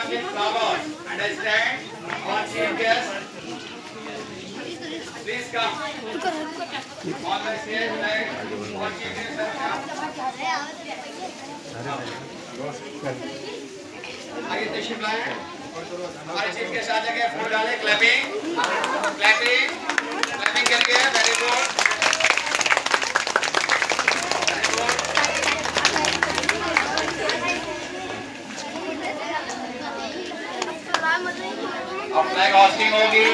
vase with flowers. Understand? Our chief guest, please come. On the stage, like our chief guest has come. आगे तशरीफ लाएं। हमारे chief guest आ जाएंगे, फूल डालें, क्लैपिंग क्लैपिंग क्लैपिंग करिए। Very good very good. अब फ्लैग होस्टिंग होगी।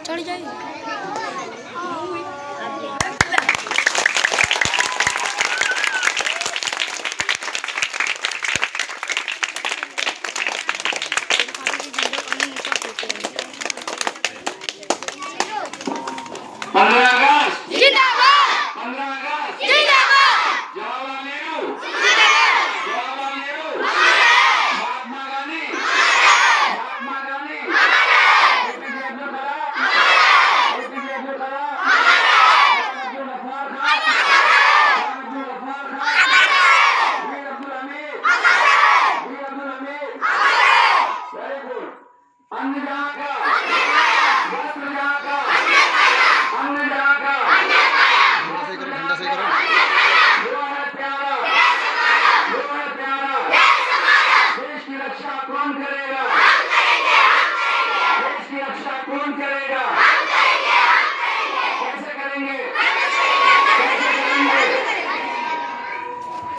चढ़ जाएगी।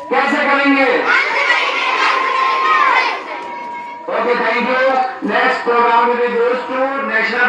कैसे करेंगे? Okay, thank you. Next program will be goes to national